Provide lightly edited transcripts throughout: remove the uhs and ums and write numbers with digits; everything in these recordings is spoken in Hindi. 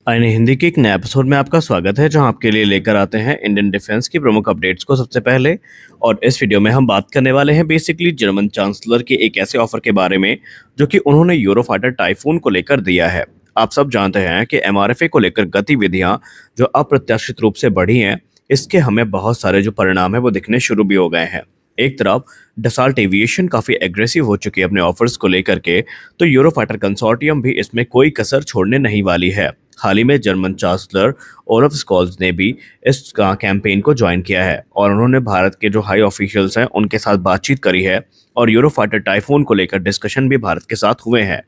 आईने हिंदी के एक नए एपिसोड में आपका स्वागत है जहां आपके लिए लेकर आते हैं इंडियन डिफेंस की प्रमुख अपडेट्स को सबसे पहले। और इस वीडियो में हम बात करने वाले हैं बेसिकली जर्मन चांसलर के एक ऐसे ऑफर के बारे में जो कि उन्होंने यूरोफाइटर टाइफून को लेकर दिया है। आप सब जानते हैं कि एमआरएफए को लेकर गतिविधियां जो अप्रत्याशित रूप से बढ़ी हैं, इसके हमें बहुत सारे जो परिणाम है वो दिखने शुरू भी हो गए हैं। एक तरफ डसाल्ट एविएशन काफी एग्रेसिव हो चुकी है अपने ऑफर्स को लेकर के, तो यूरोफाइटर कंसोर्टियम भी इसमें कोई कसर छोड़ने नहीं वाली है। हाल ही में जर्मन चांसलर ओलफ स्कॉल्स ने भी इस कैंपेन को ज्वाइन किया है और उन्होंने भारत के जो हाई ऑफिशियल्स हैं उनके साथ बातचीत करी है और यूरोफाइटर टाइफून को लेकर डिस्कशन भी भारत के साथ हुए हैं।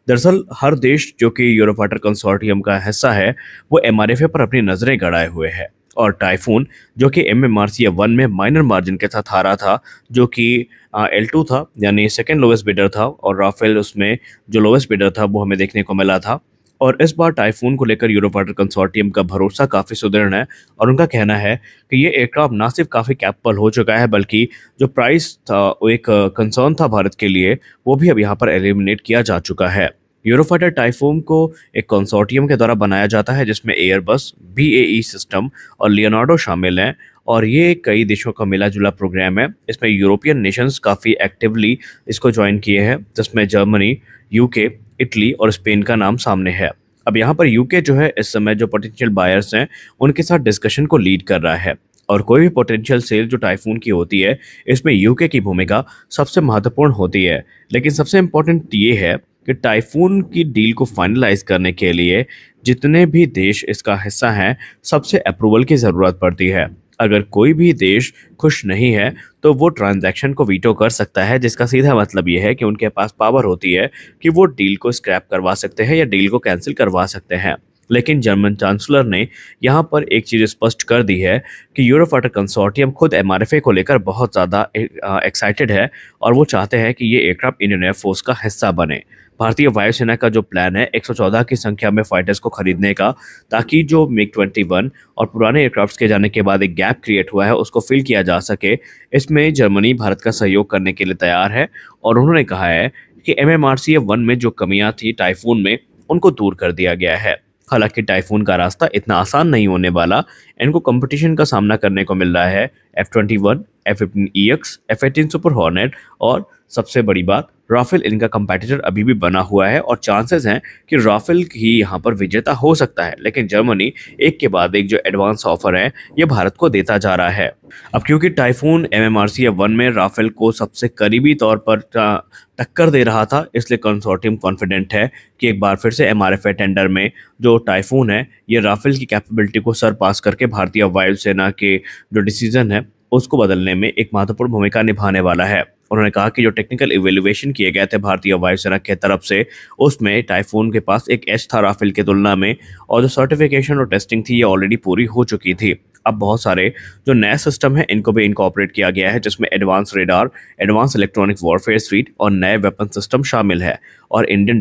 दरअसल हर देश जो कि यूरोफाइटर कंसोर्टियम का हिस्सा है वो एमआरएफए पर अपनी नजरें गड़ाए हुए है। और टाइफून जो कि एमएमआरसीए 1 में माइनर मार्जिन के साथ हारा था, जो कि L2 था यानी सेकेंड लोवेस्ट बिडर था, और राफेल उसमें जो लोवेस्ट बिडर था वो हमें देखने को मिला था। और इस बार टाइफून को लेकर यूरोफाइटर कंसोर्टियम का भरोसा काफ़ी सुदृढ़ है और उनका कहना है कि ये एयरक्राफ्ट ना सिर्फ काफ़ी कैपेबल हो चुका है बल्कि जो प्राइस था वो एक कंसर्न था भारत के लिए, वो भी अब यहाँ पर एलिमिनेट किया जा चुका है। यूरोफाइटर टाइफून को एक कंसोर्टियम के द्वारा बनाया जाता है जिसमें एयरबस, BAE सिस्टम और लियोनार्डो शामिल हैं। और ये कई देशों का मिला जुला प्रोग्राम है। इसमें यूरोपियन नेशंस काफ़ी एक्टिवली इसको ज्वाइन किए हैं, जिसमें जर्मनी, यूके, इटली और स्पेन का नाम सामने है। अब यहाँ पर यूके जो है इस समय जो पोटेंशियल बायर्स हैं उनके साथ डिस्कशन को लीड कर रहा है। और कोई भी पोटेंशियल सेल जो टाइफून की होती है, इसमें यूके की भूमिका सबसे महत्वपूर्ण होती है। लेकिन सबसे इम्पोर्टेंट ये है कि टाइफून की डील को फाइनलाइज करने के लिए जितने भी देश इसका हिस्सा हैं, सबसे अप्रूवल की ज़रूरत पड़ती है। अगर कोई भी देश खुश नहीं है तो वो ट्रांजैक्शन को वीटो कर सकता है, जिसका सीधा मतलब ये है कि उनके पास पावर होती है कि वो डील को स्क्रैप करवा सकते हैं या डील को कैंसिल करवा सकते हैं। लेकिन जर्मन चांसलर ने यहाँ पर एक चीज़ स्पष्ट कर दी है कि यूरोफाइटर कंसोर्टियम खुद एमआरएफए को लेकर बहुत ज़्यादा एक्साइटेड है और वो चाहते हैं कि ये एयरक्राफ्ट इंडियन एयरफोर्स का हिस्सा बने। भारतीय वायुसेना का जो प्लान है 114 की संख्या में फाइटर्स को खरीदने का, ताकि जो MiG-21 और पुराने एयरक्राफ्ट्स के जाने के बाद एक गैप क्रिएट हुआ है उसको फिल किया जा सके। इसमें जर्मनी भारत का सहयोग करने के लिए तैयार है और उन्होंने कहा है कि MMRCA 1 में जो कमियां थी टाइफून में, उनको दूर कर दिया गया है। हालांकि टाइफून का रास्ता इतना आसान नहीं होने वाला। इनको कंपटीशन का सामना करने को मिल रहा है F-21, F-15EX, F-18 super hornet और सबसे बड़ी बात राफेल इनका कंपैटिटर अभी भी बना हुआ है और चांसेस हैं कि राफेल ही यहाँ पर विजेता हो सकता है। लेकिन जर्मनी एक के बाद एक जो एडवांस ऑफर है ये भारत को देता जा रहा है। अब क्योंकि टाइफून MMRCA 1 में राफेल को सबसे करीबी तौर पर टक्कर दे रहा था, इसलिए कंसोर्टियम कॉन्फिडेंट है कि एक बार फिर से एमआरएफए टेंडर में जो टाइफून है ये राफेल की कैपेबिलिटी को सर पास करके भारतीय वायुसेना के जो डिसीजन है उसको बदलने में एक महत्वपूर्ण भूमिका निभाने वाला है। उन्होंने कहा कि जो टेक्निकल इवेल्युएशन किए गए थे भारतीय वायुसेना की तरफ से, उसमें टाइफून के पास एक एज था राफेल की तुलना में, और जो सर्टिफिकेशन और टेस्टिंग थी ये ऑलरेडी पूरी हो चुकी थी। अब बहुत सारे जो नए सिस्टम है इनको भी इनकॉर्पोरेट किया गया है, जिसमें advance radar, advance electronic warfare sweet और नए वेपन सिस्टम शामिल है। और इंडियन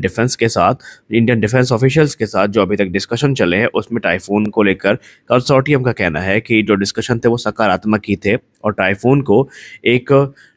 डिफेंस ऑफिशियल्स के साथ जो अभी तक डिस्कशन चले हैं उसमें टाइफून को लेकर कंसोर्टियम का कहना है कि जो डिस्कशन थे वो सकारात्मक ही थे और टाइफून को एक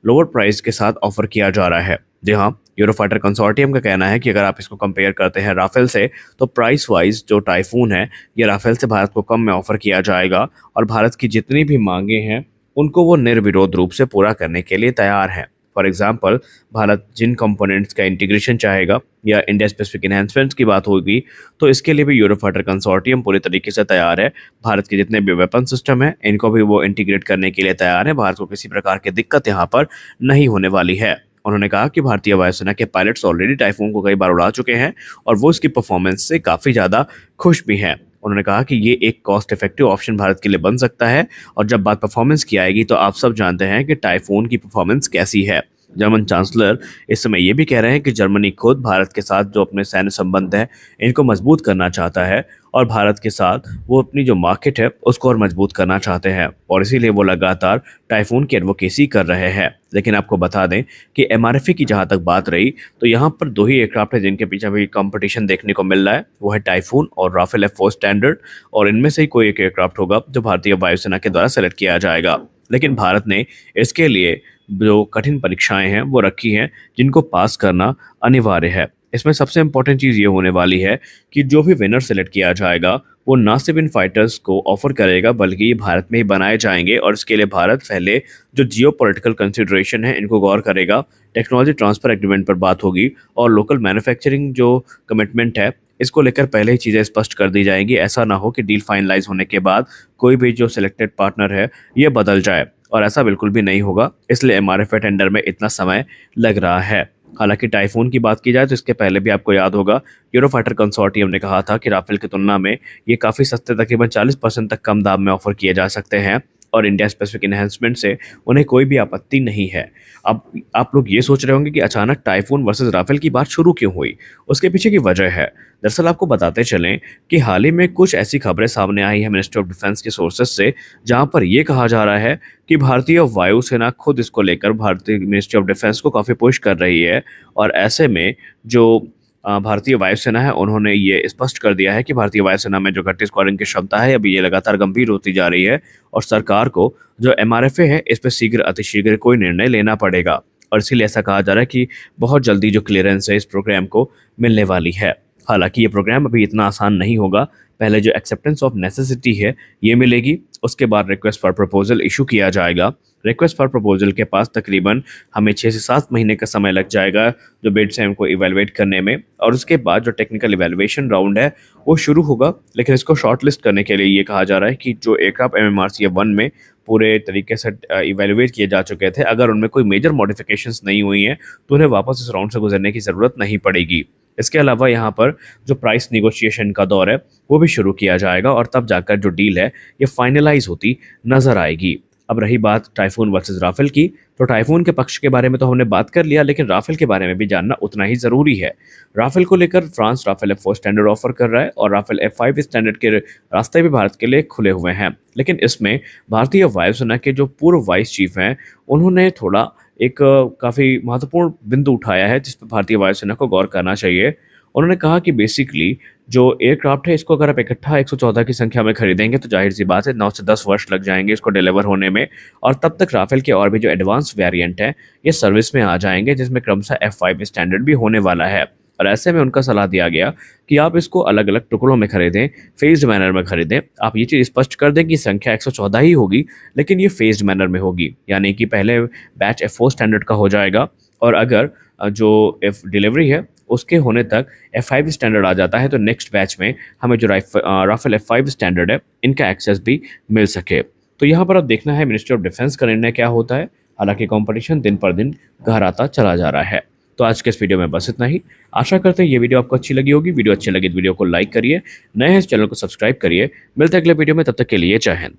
लोअर प्राइस के साथ ऑफर किया जा रहा है। जी हाँ, यूरोफाइटर कंसोर्टियम का कहना है कि अगर आप इसको कंपेयर करते हैं राफेल से, तो प्राइस वाइज जो टाइफून है ये राफेल से भारत को कम में ऑफर किया जाएगा और भारत की जितनी भी मांगे हैं उनको वो निर्विरोध रूप से पूरा करने के लिए तैयार है। फॉर एग्जाम्पल, भारत जिन कंपोनेंट्स का इंटीग्रेशन चाहेगा या इंडिया स्पेसिफिक इन्हेंसमेंट्स की बात होगी, तो इसके लिए भी यूरोफाइटर कंसोर्टियम पूरी तरीके से तैयार है। भारत के जितने भी वेपन सिस्टम है इनको भी वो इंटीग्रेट करने के लिए तैयार है। भारत को किसी प्रकार की दिक्कत यहाँ पर नहीं होने वाली है। उन्होंने कहा कि भारतीय वायुसेना के पायलट्स ऑलरेडी टाइफून को कई बार उड़ा चुके हैं और वो इसकी परफॉर्मेंस से काफ़ी ज़्यादा खुश भी हैं। उन्होंने कहा कि ये एक कॉस्ट इफेक्टिव ऑप्शन भारत के लिए बन सकता है और जब बात परफॉर्मेंस की आएगी तो आप सब जानते हैं कि टाइफून की परफॉर्मेंस कैसी है। जर्मन चांसलर इस समय ये भी कह रहे हैं कि जर्मनी खुद भारत के साथ जो अपने सैन्य संबंध है इनको मजबूत करना चाहता है और भारत के साथ वो अपनी जो मार्केट है उसको और मजबूत करना चाहते हैं और इसीलिए वो लगातार टाइफून की एडवोकेसी कर रहे हैं। लेकिन आपको बता दें कि एमआरएफए की जहाँ तक बात रही तो यहाँ पर दो ही एयरक्राफ्ट है जिनके पीछे भी कंपटीशन देखने को मिल रहा है, वो है टाइफून और राफेल F4 स्टैंडर्ड, और इनमें से ही कोई एक एयरक्राफ्ट होगा जो भारतीय वायुसेना के द्वारा सेलेक्ट किया जाएगा। लेकिन भारत ने इसके लिए जो कठिन परीक्षाएं हैं वो रखी हैं जिनको पास करना अनिवार्य है। इसमें सबसे इम्पोर्टेंट चीज़ ये होने वाली है कि जो भी विनर सेलेक्ट किया जाएगा, वो ना सिर्फ इन फाइटर्स को ऑफर करेगा बल्कि ये भारत में ही बनाए जाएँगे और इसके लिए भारत पहले जो जियोपॉलिटिकल कंसिडरेशन है इनको गौर करेगा, टेक्नोलॉजी ट्रांसफर एग्रीमेंट पर बात होगी और लोकल मैन्युफैक्चरिंग जो कमिटमेंट है, इसको लेकर पहले ही चीज़ें स्पष्ट कर दी जाएँगी। ऐसा ना हो कि डील फाइनलाइज़ होने के बाद कोई भी जो सिलेक्टेड पार्टनर है, ये बदल जाए और ऐसा बिल्कुल भी नहीं होगा, इसलिए एमआरएफए टेंडर में इतना समय लग रहा है। हालाँकि टाइफून की बात की जाए तो इसके पहले भी आपको याद होगा यूरोफाइटर कंसोर्टियम ने कहा था कि राफेल की तुलना में ये काफ़ी सस्ते तकरीबन 40% तक कम दाम में ऑफर किए जा सकते हैं और इंडिया स्पेसिफिक एनहांसमेंट से उन्हें कोई भी आपत्ति नहीं है। अब आप लोग ये सोच रहे होंगे कि अचानक टाइफून वर्सेस राफेल की बात शुरू क्यों हुई? उसके पीछे की वजह है। दरअसल आपको बताते चलें कि हाल ही में कुछ ऐसी खबरें सामने आई हैं मिनिस्ट्री ऑफ डिफेंस के सोर्सेज से, जहां पर ये कहा जा रहा है कि भारतीय वायुसेना खुद इसको लेकर भारतीय मिनिस्ट्री ऑफ डिफेंस को काफ़ी पुश कर रही है और ऐसे में जो भारतीय वायुसेना है उन्होंने ये स्पष्ट कर दिया है कि भारतीय वायुसेना में जो घटित स्क्वाड्रन की क्षमता है अभी ये लगातार गंभीर होती जा रही है और सरकार को जो एमआरएफए है इस पर शीघ्र अतिशीघ्र कोई निर्णय लेना पड़ेगा और इसीलिए ऐसा कहा जा रहा है कि बहुत जल्दी जो क्लियरेंस है इस प्रोग्राम को मिलने वाली है। हालांकि ये प्रोग्राम अभी इतना आसान नहीं होगा, पहले जो एक्सेप्टेंस ऑफ नेसेसिटी है ये मिलेगी, उसके बाद रिक्वेस्ट फॉर प्रपोजल इशू किया जाएगा। रिक्वेस्ट फॉर प्रपोजल के पास तकरीबन हमें 6 से 7 महीने का समय लग जाएगा जो बिड्स हैं उनको इवेलुएट करने में और उसके बाद जो टेक्निकल इवेलुएशन राउंड है वो शुरू होगा। लेकिन इसको शॉर्टलिस्ट करने के लिए ये कहा जा रहा है कि जो एयरक्राफ्ट MMRCF-1 में पूरे तरीके से इवेलुएट किए जा चुके थे, अगर उनमें कोई मेजर मॉडिफिकेशंस नहीं हुई हैं तो उन्हें वापस इस राउंड से गुजरने की ज़रूरत नहीं पड़ेगी। इसके अलावा यहाँ पर जो प्राइस निगोशिएशन का दौर है वो भी शुरू किया जाएगा और तब जाकर जो डील है ये फाइनलाइज होती नजर आएगी। अब रही बात टाइफून वर्सेस राफेल की, तो टाइफून के पक्ष के बारे में तो हमने बात कर लिया, लेकिन राफेल के बारे में भी जानना उतना ही ज़रूरी है। राफेल को लेकर France Rafale F4 standard offer कर रहा है और राफेल F5 स्टैंडर्ड के रास्ते भी भारत के लिए खुले हुए हैं। लेकिन इसमें भारतीय वायुसेना के जो पूर्व वाइस चीफ हैं उन्होंने थोड़ा एक काफ़ी महत्वपूर्ण बिंदु उठाया है जिस पर भारतीय वायुसेना को गौर करना चाहिए। उन्होंने कहा कि बेसिकली जो एयरक्राफ्ट है इसको अगर आप इकट्ठा 114 की संख्या में खरीदेंगे तो जाहिर सी बात है 9 से 10 वर्ष लग जाएंगे इसको डिलीवर होने में और तब तक राफेल के और भी जो एडवांस वेरिएंट हैं ये सर्विस में आ जाएंगे जिसमें क्रमशः F5 स्टैंडर्ड भी होने वाला है। और ऐसे में उनका सलाह दिया गया कि आप इसको अलग अलग टुकड़ों में खरीदें, फेज्ड मैनर में खरीदें। आप ये चीज़ स्पष्ट कर दें कि संख्या 114 ही होगी लेकिन ये फेज्ड मैनर में होगी, यानी कि पहले बैच F4 स्टैंडर्ड का हो जाएगा और अगर जो डिलीवरी है उसके होने तक F5 स्टैंडर्ड आ जाता है तो नेक्स्ट बैच में हमें जो राफेल F5 स्टैंडर्ड है इनका एक्सेस भी मिल सके। तो यहाँ पर अब देखना है मिनिस्ट्री ऑफ डिफेंस का निर्णय क्या होता है। हालांकि कंपटीशन दिन पर दिन गहराता चला जा रहा है। तो आज के इस वीडियो में बस इतना ही। आशा करते हैं ये वीडियो आपको अच्छी लगी होगी। वीडियो अच्छी लगी तो वीडियो को लाइक करिए, नए हैं इस चैनल को सब्सक्राइब करिए। मिलते हैं अगले वीडियो में, तब तक के लिए जय हिंद।